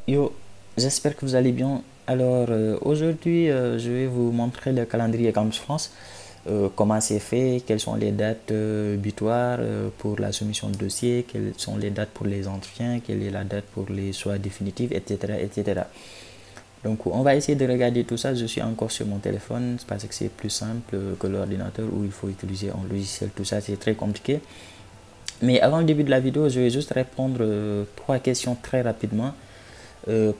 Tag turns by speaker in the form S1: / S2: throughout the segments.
S1: Yo, j'espère que vous allez bien. Alors, aujourd'hui, je vais vous montrer le calendrier Campus France. Comment c'est fait, quelles sont les dates butoirs pour la soumission de dossier, quelles sont les dates pour les entretiens, quelle est la date pour les choix définitifs, etc., etc. Donc, on va essayer de regarder tout ça. Je suis encore sur mon téléphone parce que c'est plus simple que l'ordinateur où il faut utiliser un logiciel. Tout ça, c'est très compliqué. Mais avant le début de la vidéo, je vais juste répondre trois questions très rapidement.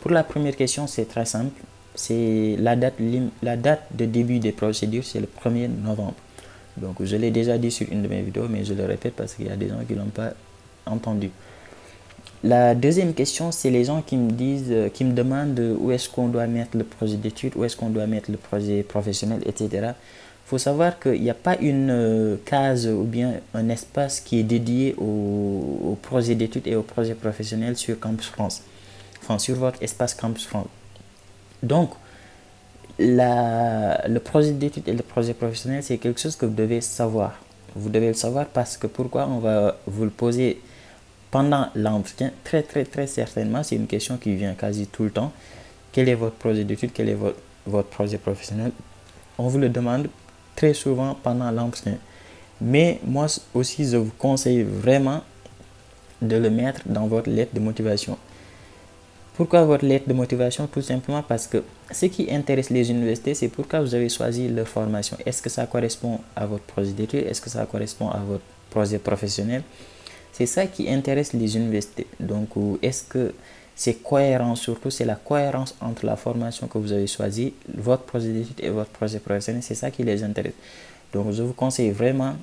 S1: Pour la première question, c'est très simple. C'est la date de début des procédures, c'est le 1er novembre. Donc, je l'ai déjà dit sur une de mes vidéos, mais je le répète parce qu'il y a des gens qui ne l'ont pas entendu. La deuxième question, c'est les gens qui me disent, qui me demandent où est-ce qu'on doit mettre le projet d'études, où est-ce qu'on doit mettre le projet professionnel, etc. Il faut savoir qu'il n'y a pas une case ou bien un espace qui est dédié au projet d'études et au projet professionnel sur Campus France. Enfin, sur votre espace Campus France. Donc, le projet d'études et le projet professionnel, c'est quelque chose que vous devez savoir. Vous devez le savoir parce que pourquoi on va vous le poser pendant l'entretien, très certainement, c'est une question qui vient quasi tout le temps. Quel est votre projet d'études, quel est votre projet professionnel? On vous le demande très souvent pendant l'entretien. Mais moi aussi, je vous conseille vraiment de le mettre dans votre lettre de motivation. Pourquoi votre lettre de motivation? Tout simplement parce que ce qui intéresse les universités, c'est pourquoi vous avez choisi leur formation. Est-ce que ça correspond à votre projet d'études? Est-ce que ça correspond à votre projet professionnel? C'est ça qui intéresse les universités. Donc, est-ce que c'est cohérent? Surtout, c'est la cohérence entre la formation que vous avez choisie, votre projet d'études et votre projet professionnel. C'est ça qui les intéresse. Donc, je vous conseille vraiment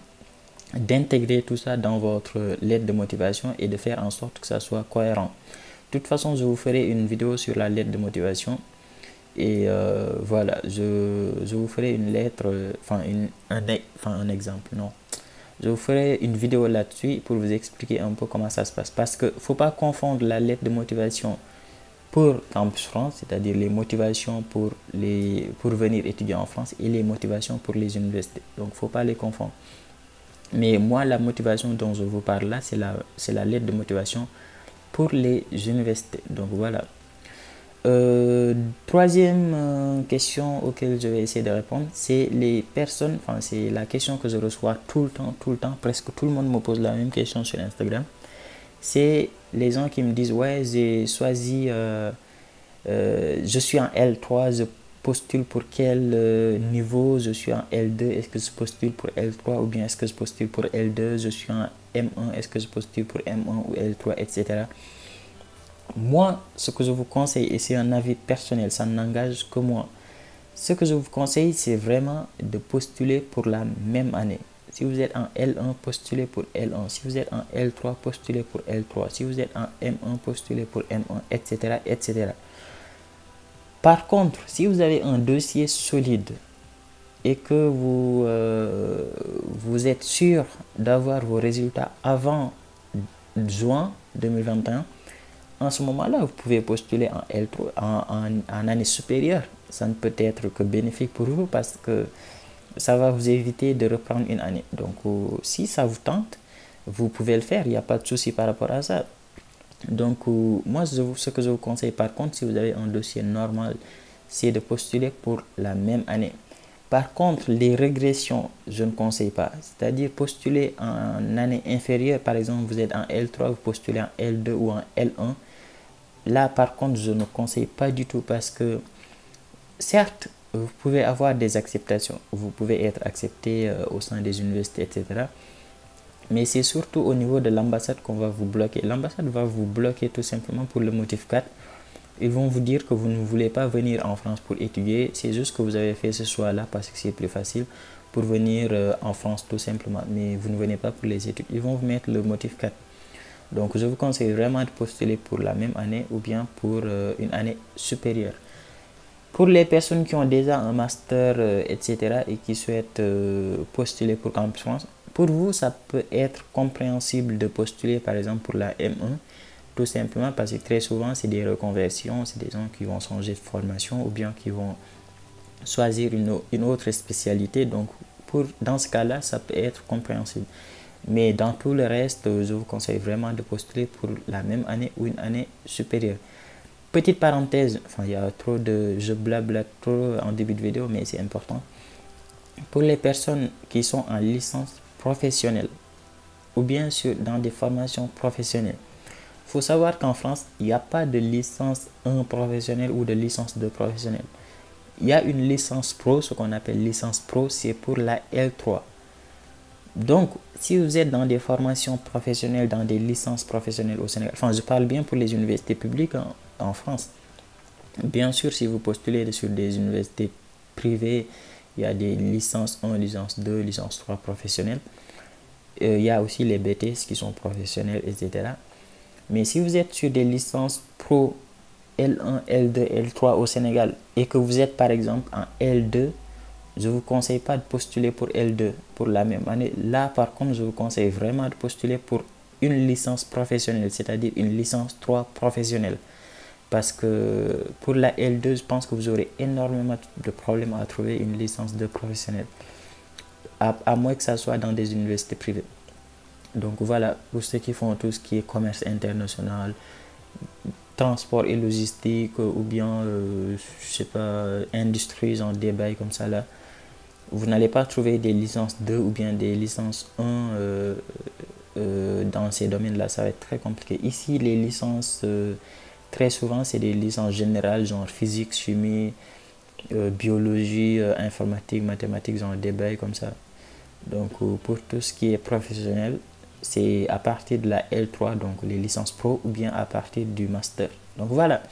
S1: d'intégrer tout ça dans votre lettre de motivation et de faire en sorte que ça soit cohérent. De toute façon, je vous ferai une vidéo sur la lettre de motivation. Et voilà, je vous ferai une lettre, un exemple, non. Je vous ferai une vidéo là-dessus pour vous expliquer un peu comment ça se passe. Parce qu'il ne faut pas confondre la lettre de motivation pour Campus France, c'est-à-dire les motivations pour venir étudier en France et les motivations pour les universités. Donc, il ne faut pas les confondre. Mais moi, la motivation dont je vous parle là, c'est la lettre de motivation pour les universités. Donc voilà. Troisième question auquel je vais essayer de répondre, c'est les personnes, enfin c'est la question que je reçois tout le temps, presque tout le monde me pose la même question sur Instagram. C'est les gens qui me disent, ouais, j'ai choisi, je suis en L3, je postule pour quel niveau, je suis en L2, est-ce que je postule pour L3 ou bien est-ce que je postule pour L2, je suis en M1, est-ce que je postule pour M1 ou L3, etc. Moi, ce que je vous conseille, et c'est un avis personnel, ça n'engage que moi, ce que je vous conseille, c'est vraiment de postuler pour la même année. Si vous êtes en L1, postulez pour L1. Si vous êtes en L3, postulez pour L3. Si vous êtes en M1, postulez pour M1, etc., etc. Par contre, si vous avez un dossier solide et que vous êtes sûr d'avoir vos résultats avant juin 2021, en ce moment-là, vous pouvez postuler en L3, en année supérieure. Ça ne peut être que bénéfique pour vous parce que ça va vous éviter de reprendre une année. Donc, si ça vous tente, vous pouvez le faire. Il n'y a pas de souci par rapport à ça. Donc, moi, ce que je vous conseille par contre, si vous avez un dossier normal, c'est de postuler pour la même année. Par contre, les régressions, je ne conseille pas. C'est-à-dire postuler en année inférieure. Par exemple, vous êtes en L3, vous postulez en L2 ou en L1. Là, par contre, je ne conseille pas du tout parce que, certes, vous pouvez avoir des acceptations. Vous pouvez être accepté au sein des universités, etc. Mais c'est surtout au niveau de l'ambassade qu'on va vous bloquer. L'ambassade va vous bloquer tout simplement pour le motif 4. Ils vont vous dire que vous ne voulez pas venir en France pour étudier. C'est juste que vous avez fait ce choix-là parce que c'est plus facile pour venir en France tout simplement. Mais vous ne venez pas pour les études. Ils vont vous mettre le motif 4. Donc, je vous conseille vraiment de postuler pour la même année ou bien pour une année supérieure. Pour les personnes qui ont déjà un master, etc. et qui souhaitent postuler pour Campus France, pour vous, ça peut être compréhensible de postuler par exemple pour la M1, tout simplement parce que très souvent, c'est des reconversions, c'est des gens qui vont changer de formation ou bien qui vont choisir une autre spécialité. Donc, dans ce cas-là, ça peut être compréhensible. Mais dans tout le reste, je vous conseille vraiment de postuler pour la même année ou une année supérieure. Petite parenthèse, enfin il y a trop de, je blabla trop en début de vidéo, mais c'est important. Pour les personnes qui sont en licence professionnelle ou bien dans des formations professionnelles, il faut savoir qu'en France, il n'y a pas de licence 1 professionnelle ou de licence 2 professionnelle. Il y a une licence pro, ce qu'on appelle licence pro, c'est pour la L3. Donc, si vous êtes dans des formations professionnelles, dans des licences professionnelles au Sénégal, enfin je parle bien pour les universités publiques en France. Bien sûr, si vous postulez sur des universités privées, il y a des licences 1, licence 2, licence 3 professionnelles. Il y a aussi les BTS qui sont professionnels, etc. Mais si vous êtes sur des licences pro L1, L2, L3 au Sénégal et que vous êtes par exemple en L2, je ne vous conseille pas de postuler pour L2 pour la même année. Là, par contre, je vous conseille vraiment de postuler pour une licence professionnelle, c'est-à-dire une licence 3 professionnelle. Parce que pour la L2, je pense que vous aurez énormément de problèmes à trouver une licence 2 professionnelle. À moins que ça soit dans des universités privées. Donc voilà, pour ceux qui font tout ce qui est commerce international, transport et logistique, ou bien, je sais pas, industries en débat comme ça là, vous n'allez pas trouver des licences 2 ou bien des licences 1 dans ces domaines-là. Ça va être très compliqué. Ici, les licences, très souvent, c'est des licences générales, genre physique, chimie, biologie, informatique, mathématiques, genre débat comme ça. Donc, pour tout ce qui est professionnel, c'est à partir de la L3, donc les licences pro, ou bien à partir du master. Donc voilà.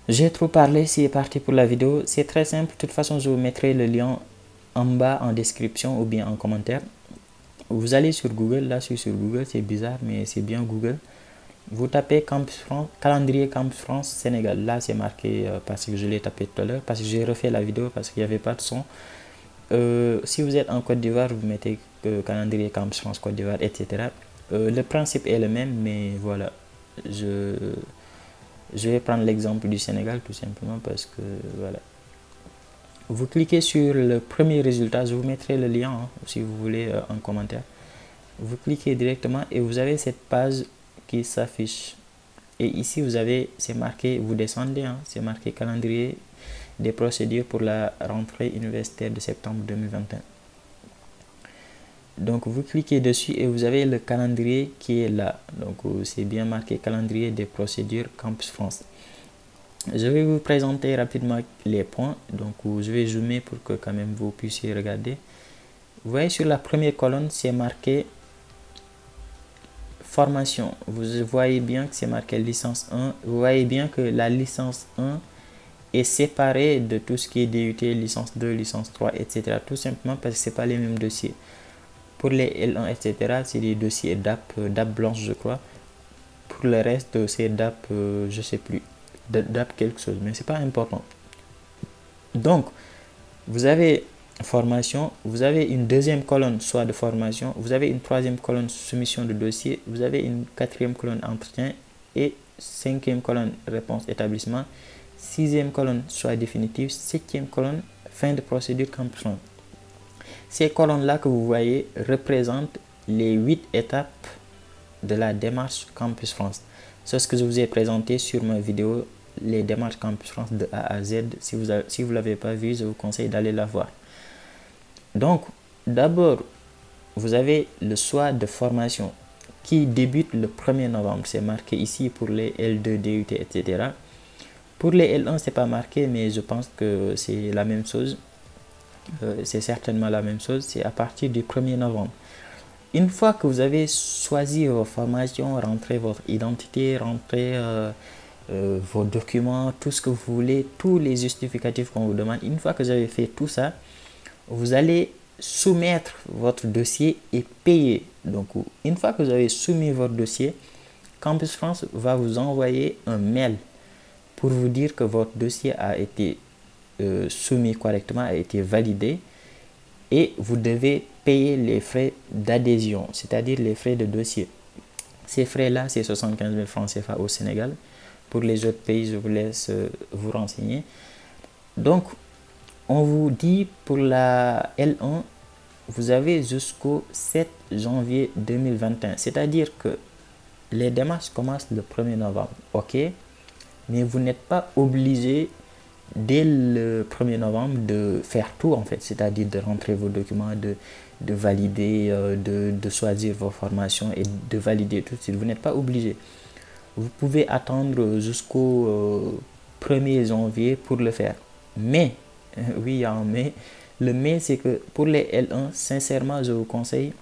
S1: J'ai trop parlé, c'est parti pour la vidéo. C'est très simple. De toute façon, je vous mettrai le lien en bas en description ou bien en commentaire. Vous allez sur Google. Là, je suis sur Google. C'est bizarre, mais c'est bien Google. Vous tapez Campus France, calendrier Campus France Sénégal. Là, c'est marqué parce que je l'ai tapé tout à l'heure. Parce que j'ai refait la vidéo parce qu'il n'y avait pas de son. Si vous êtes en Côte d'Ivoire, vous mettez calendrier Campus France Côte d'Ivoire, etc. Le principe est le même, mais voilà. Je vais prendre l'exemple du Sénégal tout simplement parce que voilà. Vous cliquez sur le premier résultat, je vous mettrai le lien si vous voulez en commentaire. Vous cliquez directement et vous avez cette page qui s'affiche. Et ici vous avez, c'est marqué, vous descendez, c'est marqué calendrier des procédures pour la rentrée universitaire de septembre 2021. Donc vous cliquez dessus et vous avez le calendrier qui est là. Donc c'est bien marqué calendrier des procédures Campus France. Je vais vous présenter rapidement les points. Donc je vais zoomer pour que quand même vous puissiez regarder. Vous voyez sur la première colonne c'est marqué formation. Vous voyez bien que c'est marqué licence 1. Vous voyez bien que la licence 1 est séparée de tout ce qui est DUT, licence 2, licence 3, etc. Tout simplement parce que ce n'est pas les mêmes dossiers. Pour les L1, etc., c'est des dossiers DAP, DAP blanche, je crois. Pour le reste, c'est DAP, je sais plus, DAP quelque chose, mais c'est pas important. Donc, vous avez formation, vous avez une deuxième colonne, soit de formation, vous avez une troisième colonne, soumission de dossier, vous avez une quatrième colonne, entretien, et cinquième colonne, réponse établissement, sixième colonne, soit définitive, septième colonne, fin de procédure Campus France. Ces colonnes-là que vous voyez représentent les 8 étapes de la démarche Campus France. C'est ce que je vous ai présenté sur ma vidéo, les démarches Campus France de A à Z. Si vous ne l'avez pas vu, je vous conseille d'aller la voir. Donc, d'abord, vous avez le choix de formation qui débute le 1er novembre. C'est marqué ici pour les L2, DUT, etc. Pour les L1, ce n'est pas marqué, mais je pense que c'est la même chose. C'est certainement la même chose, c'est à partir du 1er novembre. Une fois que vous avez choisi vos formations, rentrez votre identité, rentrez vos documents, tout ce que vous voulez, tous les justificatifs qu'on vous demande, une fois que vous avez fait tout ça, vous allez soumettre votre dossier et payer. Donc, une fois que vous avez soumis votre dossier, Campus France va vous envoyer un mail pour vous dire que votre dossier a été soumis correctement, a été validé et vous devez payer les frais d'adhésion, c'est-à-dire les frais de dossier. Ces frais-là, c'est 75 000 francs CFA au Sénégal. Pour les autres pays, je vous laisse vous renseigner. Donc, on vous dit pour la L1, vous avez jusqu'au 7 janvier 2021, c'est-à-dire que les démarches commencent le 1er novembre. Ok, mais vous n'êtes pas obligé dès le 1er novembre de faire tout en fait, c'est-à-dire de rentrer vos documents, de valider, de choisir vos formations et de valider tout de suite. Vous n'êtes pas obligé. Vous pouvez attendre jusqu'au 1er janvier pour le faire. Mais, oui, il y a un mais. Le mais, c'est que pour les L1, sincèrement, je vous conseille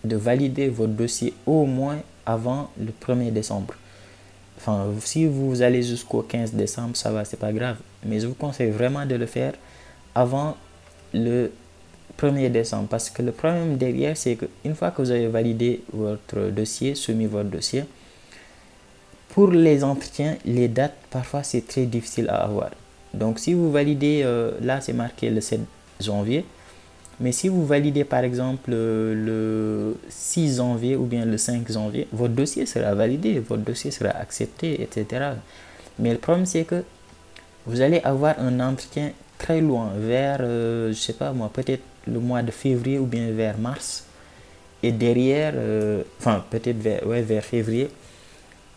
S1: de valider votre dossier au moins avant le 1er décembre. Enfin, si vous allez jusqu'au 15 décembre, ça va, c'est pas grave. Mais je vous conseille vraiment de le faire avant le 1er décembre. Parce que le problème derrière, c'est qu'une fois que vous avez validé votre dossier, soumis votre dossier, pour les entretiens, les dates, parfois, c'est très difficile à avoir. Donc, si vous validez, là, c'est marqué le 7 janvier. Mais si vous validez, par exemple, le 6 janvier ou bien le 5 janvier, votre dossier sera validé, votre dossier sera accepté, etc. Mais le problème, c'est que vous allez avoir un entretien très loin, vers, je sais pas moi, peut-être le mois de février ou bien vers mars. Et derrière, enfin, peut-être vers février.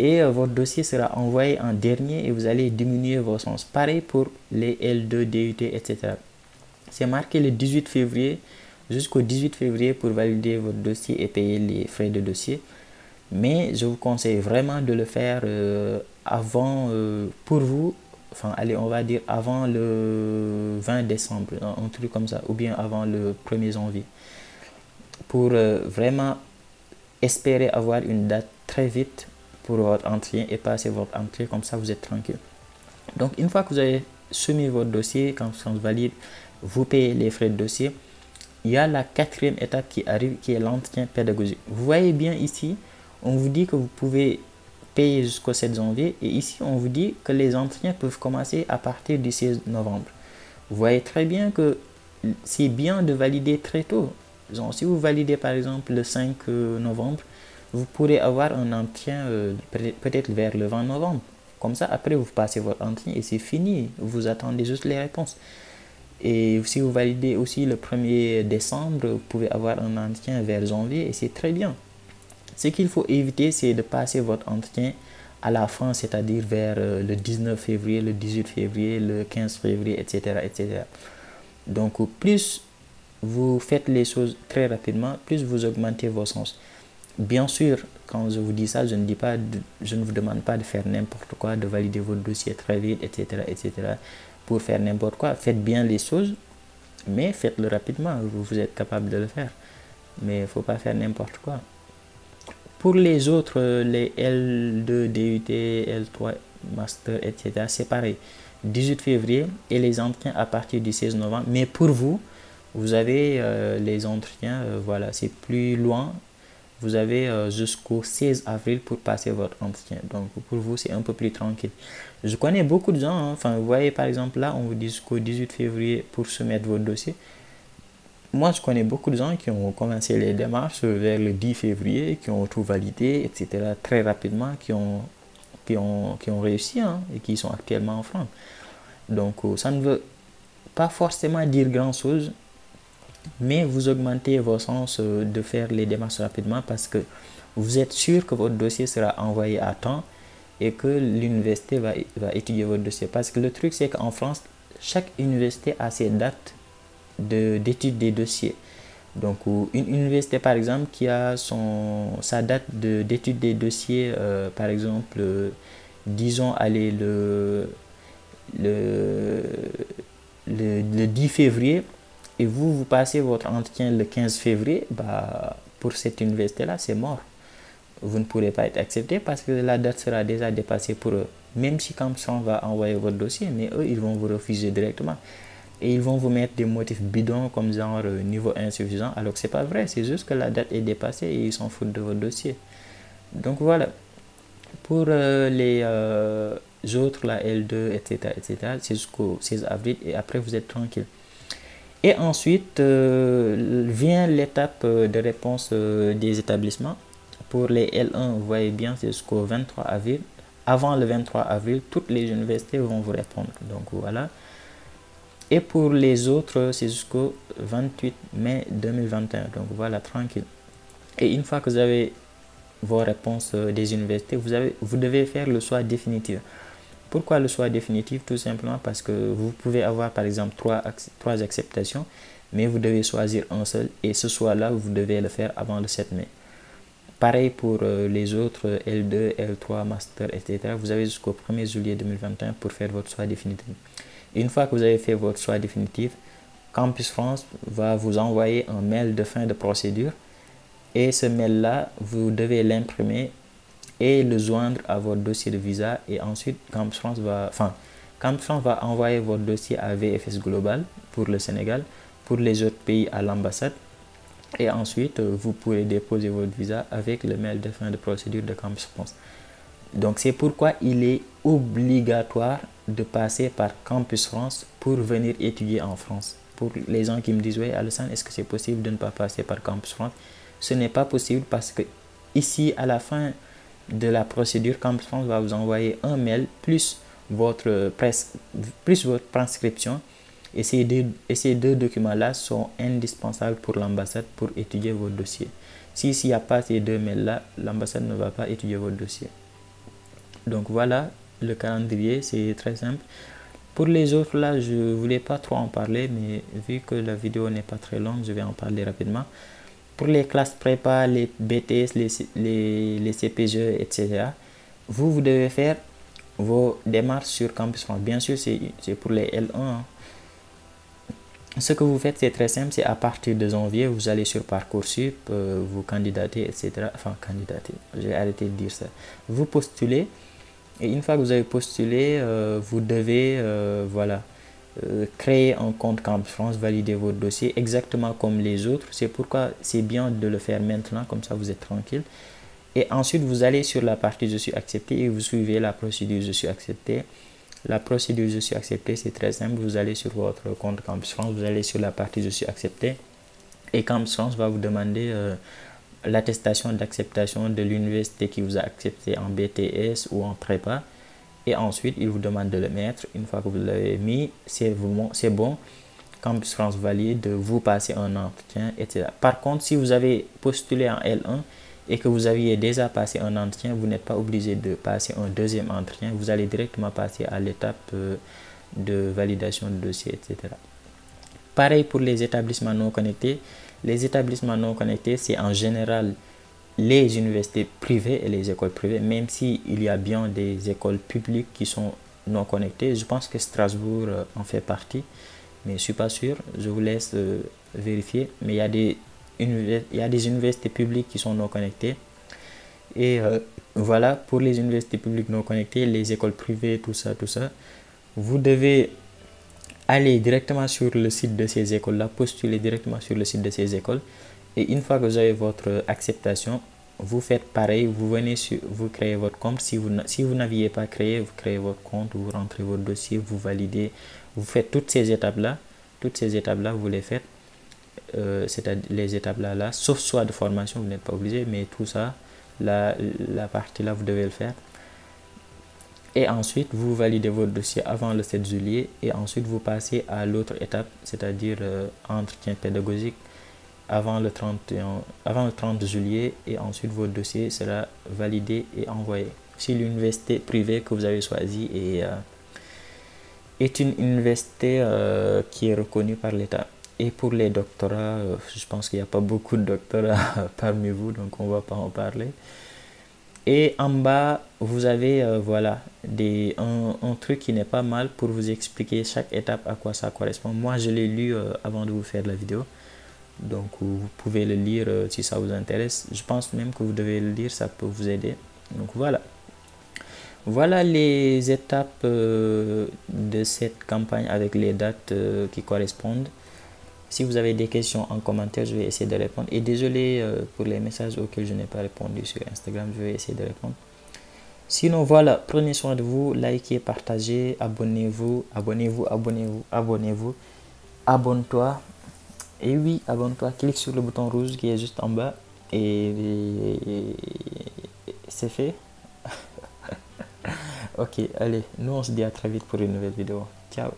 S1: Et votre dossier sera envoyé en dernier et vous allez diminuer vos chances. Pareil pour les L2, DUT, etc. C'est marqué le 18 février jusqu'au 18 février pour valider votre dossier et payer les frais de dossier. Mais je vous conseille vraiment de le faire avant, pour vous, enfin allez, on va dire avant le 20 décembre, un truc comme ça, ou bien avant le 1er janvier. Pour vraiment espérer avoir une date très vite pour votre entretien et passer votre entretien, comme ça vous êtes tranquille. Donc une fois que vous avez soumis votre dossier, quand vous valide, vous payez les frais de dossier. Il y a la 4e étape qui arrive, qui est l'entretien pédagogique. Vous voyez bien ici, on vous dit que vous pouvez payer jusqu'au 7 janvier et ici on vous dit que les entretiens peuvent commencer à partir du 16 novembre. Vous voyez très bien que c'est bien de valider très tôt. Genre, si vous validez par exemple le 5 novembre, vous pourrez avoir un entretien peut-être vers le 20 novembre. Comme ça, après vous passez votre entretien et c'est fini. Vous attendez juste les réponses. Et si vous validez aussi le 1er décembre, vous pouvez avoir un entretien vers janvier et c'est très bien. Ce qu'il faut éviter, c'est de passer votre entretien à la fin, c'est-à-dire vers le 19 février, le 18 février, le 15 février, etc., etc. Donc, plus vous faites les choses très rapidement, plus vous augmentez vos chances. Bien sûr, quand je vous dis ça, je ne vous demande pas de faire n'importe quoi, de valider votre dossier très vite, etc., etc. Pour faire n'importe quoi, faites bien les choses, mais faites-le rapidement, vous êtes capable de le faire. Mais il ne faut pas faire n'importe quoi. Pour les autres, les L2, DUT, L3, Master, etc., c'est pareil. 18 février et les entretiens à partir du 16 novembre. Mais pour vous, vous avez les entretiens, voilà, c'est plus loin. Vous avez jusqu'au 16 avril pour passer votre entretien. Donc pour vous, c'est un peu plus tranquille. Je connais beaucoup de gens, hein. Enfin, vous voyez par exemple là, on vous dit jusqu'au 18 février pour soumettre votre dossier. Moi, je connais beaucoup de gens qui ont commencé les démarches vers le 10 février, qui ont tout validé, etc. très rapidement, qui ont réussi, hein, et qui sont actuellement en France. Donc ça ne veut pas forcément dire grand-chose, mais vous augmentez vos chances de faire les démarches rapidement parce que vous êtes sûr que votre dossier sera envoyé à temps et que l'université va étudier votre dossier. Parce que le truc, c'est qu'en France, chaque université a ses dates d'étude des dossiers. Donc, une université, par exemple, qui a sa date d'étude des dossiers, par exemple, disons, allez, le 10 février, et vous passez votre entretien le 15 février, bah, pour cette université-là, c'est mort. Vous ne pourrez pas être accepté parce que la date sera déjà dépassée pour eux. Même si Camson va envoyer votre dossier, mais eux, ils vont vous refuser directement. Et ils vont vous mettre des motifs bidons comme genre niveau insuffisant, alors que c'est pas vrai, c'est juste que la date est dépassée et ils s'en foutent de votre dossier. Donc voilà. Pour les autres, la L2, etc., etc., c'est jusqu'au 16 avril et après vous êtes tranquille. Et ensuite vient l'étape de réponse des établissements. Pour les L1, vous voyez bien, c'est jusqu'au 23 avril. Avant le 23 avril, toutes les universités vont vous répondre. Donc voilà. Et pour les autres, c'est jusqu'au 28 mai 2021. Donc voilà, tranquille. Et une fois que vous avez vos réponses des universités, vous devez faire le choix définitif. Pourquoi le choix définitif? Tout simplement parce que vous pouvez avoir par exemple trois acceptations, mais vous devez choisir un seul et ce choix-là, vous devez le faire avant le 7 mai. Pareil pour les autres L2, L3, Master, etc. Vous avez jusqu'au 1er juillet 2021 pour faire votre choix définitif. Une fois que vous avez fait votre choix définitif, Campus France va vous envoyer un mail de fin de procédure et ce mail-là, vous devez l'imprimer et le joindre à votre dossier de visa et ensuite Campus France va envoyer votre dossier à VFS Global pour le Sénégal, pour les autres pays à l'ambassade et ensuite vous pourrez déposer votre visa avec le mail de fin de procédure de Campus France. Donc c'est pourquoi il est obligatoire de passer par Campus France pour venir étudier en France. Pour les gens qui me disent, oui Alassane, est-ce que c'est possible de ne pas passer par Campus France? Ce n'est pas possible parce que ici à la fin de la procédure, Campus France va vous envoyer un mail plus votre transcription et ces deux documents-là sont indispensables pour l'ambassade pour étudier votre dossier. S'il n'y a pas ces deux mails-là, l'ambassade ne va pas étudier votre dossier. Donc voilà, le calendrier, c'est très simple. Pour les autres, là, je ne voulais pas trop en parler, mais vu que la vidéo n'est pas très longue, je vais en parler rapidement. Pour les classes prépa, les BTS, les CPGE, etc., vous devez faire vos démarches sur Campus France. Bien sûr, c'est pour les L1. Hein. Ce que vous faites, c'est très simple. C'est à partir de janvier, vous allez sur Parcoursup, vous candidatez, etc. Enfin, candidatez, j'ai arrêté de dire ça. Vous postulez. Et une fois que vous avez postulé, vous devez créer un compte Campus France, valider votre dossier exactement comme les autres. C'est pourquoi c'est bien de le faire maintenant, comme ça vous êtes tranquille. Et ensuite, vous allez sur la partie je suis accepté et vous suivez la procédure je suis accepté. La procédure je suis accepté, c'est très simple. Vous allez sur votre compte Campus France, vous allez sur la partie je suis accepté. Et Campus France va vous demander l'attestation d'acceptation de l'université qui vous a accepté en BTS ou en prépa et ensuite il vous demande de le mettre. Une fois que vous l'avez mis, c'est bon. Campus France valide, vous passez un entretien, etc. Par contre, si vous avez postulé en L1 et que vous aviez déjà passé un entretien, vous n'êtes pas obligé de passer un deuxième entretien, vous allez directement passer à l'étape de validation de dossier, etc. Pareil pour les établissements non connectés. Les établissements non connectés, c'est en général les universités privées et les écoles privées, même s'il y a bien des écoles publiques qui sont non connectées. Je pense que Strasbourg en fait partie, mais je ne suis pas sûr. Je vous laisse vérifier. Mais il y a des universités publiques qui sont non connectées. Et voilà, pour les universités publiques non connectées, les écoles privées, tout ça, vous devez aller directement sur le site de ces écoles-là, postuler directement sur le site de ces écoles. Et une fois que vous avez votre acceptation, vous faites pareil, vous créez votre compte. Si vous n'aviez pas créé, vous créez votre compte, vous rentrez votre dossier, vous validez, vous faites toutes ces étapes-là. Toutes ces étapes-là, vous les faites. C'est-à-dire les étapes-là, sauf soit de formation, vous n'êtes pas obligé, mais tout ça, la partie-là, vous devez le faire. Et ensuite, vous validez votre dossier avant le 7 juillet et ensuite vous passez à l'autre étape, c'est-à-dire entretien pédagogique avant le 30 juillet et ensuite votre dossier sera validé et envoyé. Si l'université privée que vous avez choisie est une université qui est reconnue par l'État. Et pour les doctorats, je pense qu'il n'y a pas beaucoup de doctorats parmi vous, donc on ne va pas en parler. Et en bas, vous avez un truc qui n'est pas mal pour vous expliquer chaque étape à quoi ça correspond. Moi, je l'ai lu avant de vous faire la vidéo. Donc, vous pouvez le lire si ça vous intéresse. Je pense même que vous devez le lire, ça peut vous aider. Donc, voilà. Voilà les étapes de cette campagne avec les dates qui correspondent. Si vous avez des questions en commentaire, je vais essayer de répondre. Et désolé pour les messages auxquels je n'ai pas répondu sur Instagram, je vais essayer de répondre. Sinon, voilà, prenez soin de vous, likez, partagez, abonnez-vous, abonne-toi. Et oui, abonne-toi, clique sur le bouton rouge qui est juste en bas et c'est fait. Ok, allez, nous on se dit à très vite pour une nouvelle vidéo. Ciao.